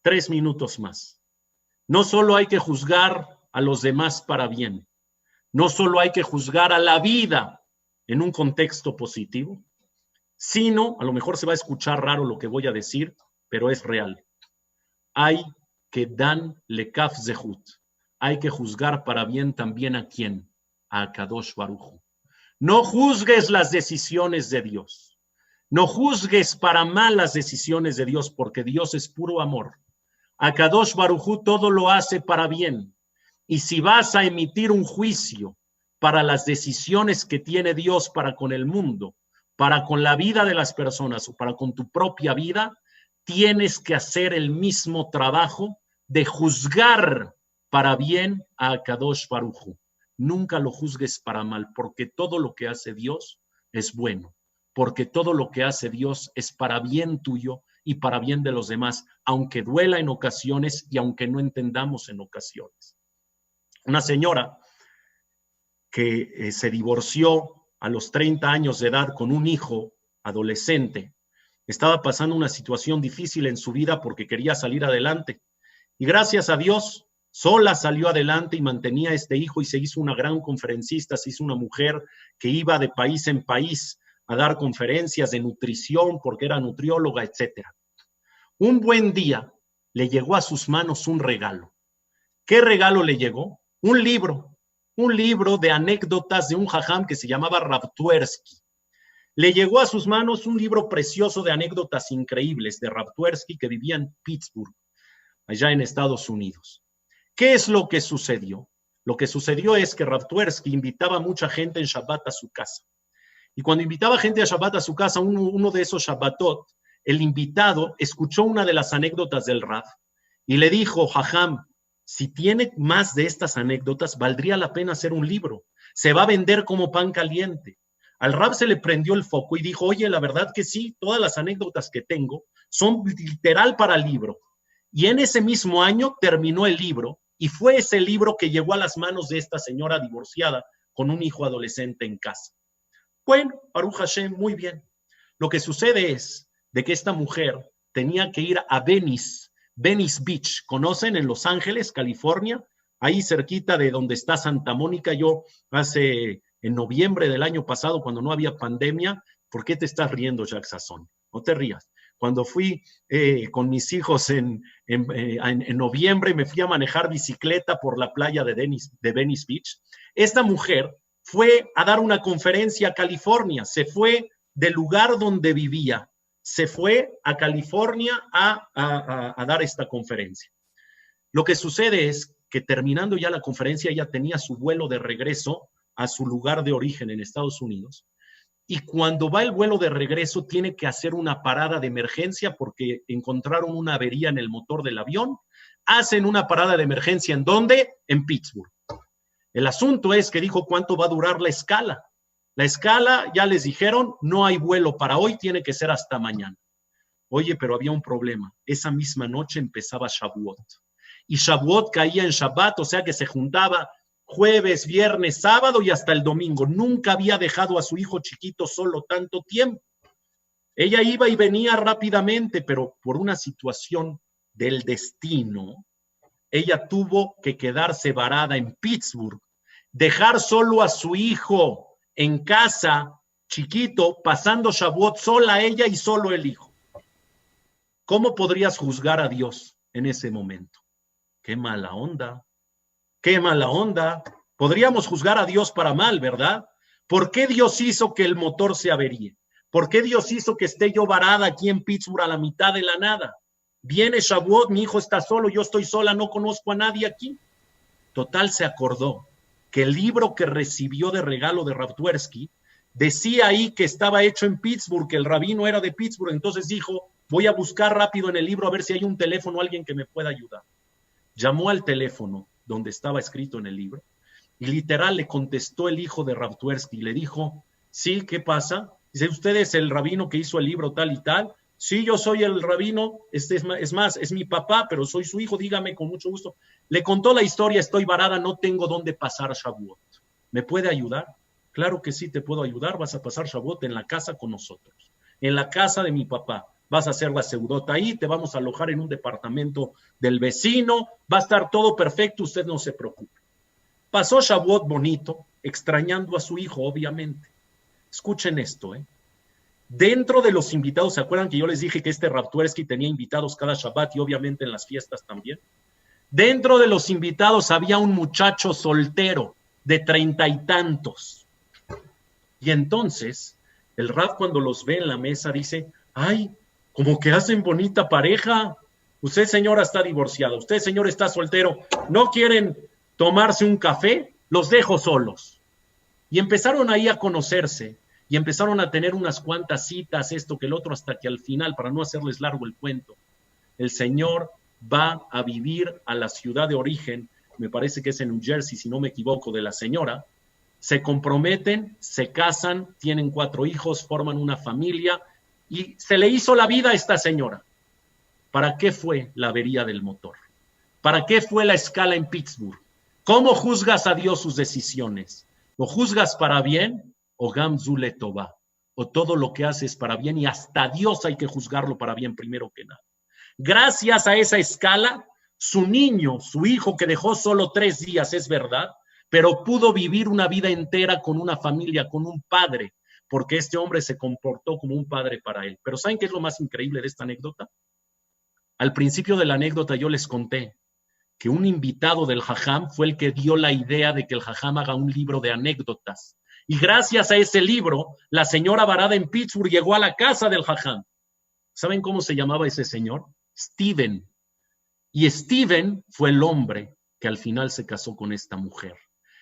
3 minutos más, no solo hay que juzgar a los demás para bien, No solo hay que juzgar a la vida en un contexto positivo, sino, a lo mejor se va a escuchar raro lo que voy a decir, pero es real. Hay que dan lekaf zehut. Hay que juzgar para bien también a quién, a Kadosh Baruj Hu. No juzgues las decisiones de Dios. No juzgues para mal las decisiones de Dios, porque Dios es puro amor. A Kadosh Baruj Hu todo lo hace para bien. Y si vas a emitir un juicio para las decisiones que tiene Dios para con el mundo, para con la vida de las personas o para con tu propia vida, tienes que hacer el mismo trabajo de juzgar para bien a Kadosh Baruj Hu. Nunca lo juzgues para mal, porque todo lo que hace Dios es bueno, porque todo lo que hace Dios es para bien tuyo y para bien de los demás, aunque duela en ocasiones y aunque no entendamos en ocasiones. Una señora que se divorció a los 30 años de edad con un hijo adolescente, estaba pasando una situación difícil en su vida porque quería salir adelante. Y gracias a Dios, sola salió adelante y mantenía a este hijo y se hizo una gran conferencista, se hizo una mujer que iba de país en país a dar conferencias de nutrición porque era nutrióloga, etc. Un buen día le llegó a sus manos un regalo. ¿Qué regalo le llegó? Un libro de anécdotas de un jajam que se llamaba Rav Twersky. Le llegó a sus manos un libro precioso de anécdotas increíbles de Rav Twersky que vivía en Pittsburgh, allá en Estados Unidos. ¿Qué es lo que sucedió? Lo que sucedió es que Rav Twersky invitaba a mucha gente en Shabbat a su casa. Y cuando invitaba gente a Shabbat a su casa, uno de esos Shabbatot, el invitado escuchó una de las anécdotas del Rav y le dijo, jajam, si tiene más de estas anécdotas, valdría la pena hacer un libro. Se va a vender como pan caliente. Al Rav se le prendió el foco y dijo, oye, la verdad que sí, todas las anécdotas que tengo son literal para el libro. Y en ese mismo año terminó el libro y fue ese libro que llegó a las manos de esta señora divorciada con un hijo adolescente en casa. Bueno, Baruch Hashem, muy bien. Lo que sucede es de que esta mujer tenía que ir a Venice Beach, ¿conocen? En Los Ángeles, California, ahí cerquita de donde está Santa Mónica. Yo en noviembre del año pasado, cuando no había pandemia, ¿por qué te estás riendo, Jacques Sasson? No te rías. Cuando fui con mis hijos en noviembre, me fui a manejar bicicleta por la playa de Venice Beach. Esta mujer fue a dar una conferencia a California, se fue del lugar donde vivía, se fue a California a dar esta conferencia. Lo que sucede es que terminando ya la conferencia, ella tenía su vuelo de regreso a su lugar de origen en Estados Unidos. Y cuando va el vuelo de regreso, tiene que hacer una parada de emergencia porque encontraron una avería en el motor del avión. Hacen una parada de emergencia, ¿en dónde? En Pittsburgh. El asunto es que dijo, ¿cuánto va a durar la escala? La escala, ya les dijeron, no hay vuelo para hoy, tiene que ser hasta mañana. Oye, pero había un problema. Esa misma noche empezaba Shavuot. Y Shavuot caía en Shabbat, o sea que se juntaba jueves, viernes, sábado y hasta el domingo. Nunca había dejado a su hijo chiquito solo tanto tiempo. Ella iba y venía rápidamente, pero por una situación del destino, ella tuvo que quedarse varada en Pittsburgh, dejar solo a su hijo en casa, chiquito, pasando Shavuot sola ella y solo el hijo. ¿Cómo podrías juzgar a Dios en ese momento? Qué mala onda. Qué mala onda. Podríamos juzgar a Dios para mal, ¿verdad? ¿Por qué Dios hizo que el motor se averíe? ¿Por qué Dios hizo que esté yo varada aquí en Pittsburgh a la mitad de la nada? Viene Shavuot, mi hijo está solo, yo estoy sola, no conozco a nadie aquí. Total, se acordó que el libro que recibió de regalo de Rav Twersky decía ahí que estaba hecho en Pittsburgh, que el rabino era de Pittsburgh. Entonces dijo, voy a buscar rápido en el libro a ver si hay un teléfono, alguien que me pueda ayudar. Llamó al teléfono donde estaba escrito en el libro y literal le contestó el hijo de Rav Twersky y le dijo, sí, ¿qué pasa? Dice, ¿usted es el rabino que hizo el libro tal y tal? Sí, yo soy el rabino, es más, es mi papá, pero soy su hijo, dígame con mucho gusto. Le contó la historia, estoy varada, no tengo dónde pasar Shavuot. ¿Me puede ayudar? Claro que sí, te puedo ayudar, vas a pasar Shavuot en la casa con nosotros, en la casa de mi papá. Vas a hacer la seudota ahí, te vamos a alojar en un departamento del vecino, va a estar todo perfecto, usted no se preocupe. Pasó Shavuot bonito, extrañando a su hijo, obviamente. Escuchen esto, ¿eh? Dentro de los invitados, ¿se acuerdan que yo les dije que este Rav Twersky tenía invitados cada Shabbat y obviamente en las fiestas también? Dentro de los invitados había un muchacho soltero de 30 y tantos. Y entonces, el Rav cuando los ve en la mesa dice, ay, como que hacen bonita pareja. Usted, señora, está divorciada. Usted, señor, está soltero. ¿No quieren tomarse un café? Los dejo solos. Y empezaron ahí a conocerse. Y empezaron a tener unas cuantas citas, esto que el otro, hasta que al final, para no hacerles largo el cuento, el señor va a vivir a la ciudad de origen, me parece que es en New Jersey, si no me equivoco, de la señora, se comprometen, se casan, tienen 4 hijos, forman una familia, y se le hizo la vida a esta señora. ¿Para qué fue la avería del motor? ¿Para qué fue la escala en Pittsburgh? ¿Cómo juzgas a Dios sus decisiones? ¿Lo juzgas para bien o Gamzu Letová? O todo lo que haces para bien y hasta Dios hay que juzgarlo para bien primero que nada. Gracias a esa escala, su niño, su hijo que dejó solo 3 días, es verdad, pero pudo vivir una vida entera con una familia, con un padre, porque este hombre se comportó como un padre para él. Pero ¿saben qué es lo más increíble de esta anécdota? Al principio de la anécdota yo les conté que un invitado del Jajam fue el que dio la idea de que el Jajam haga un libro de anécdotas. Y gracias a ese libro, la señora varada en Pittsburgh llegó a la casa del Jajam. ¿Saben cómo se llamaba ese señor? Steven. Y Steven fue el hombre que al final se casó con esta mujer.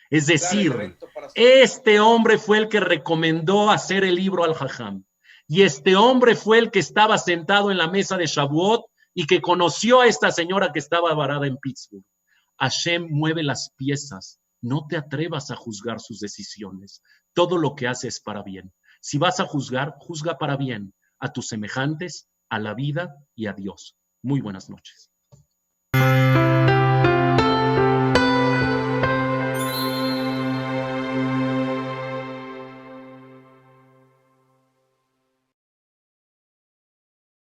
Es decir, este hombre fue el que recomendó hacer el libro al Jajam. Y este hombre fue el que estaba sentado en la mesa de Shavuot y que conoció a esta señora que estaba varada en Pittsburgh. Hashem mueve las piezas. No te atrevas a juzgar sus decisiones. Todo lo que hace es para bien. Si vas a juzgar, juzga para bien a tus semejantes, a la vida y a Dios. Muy buenas noches.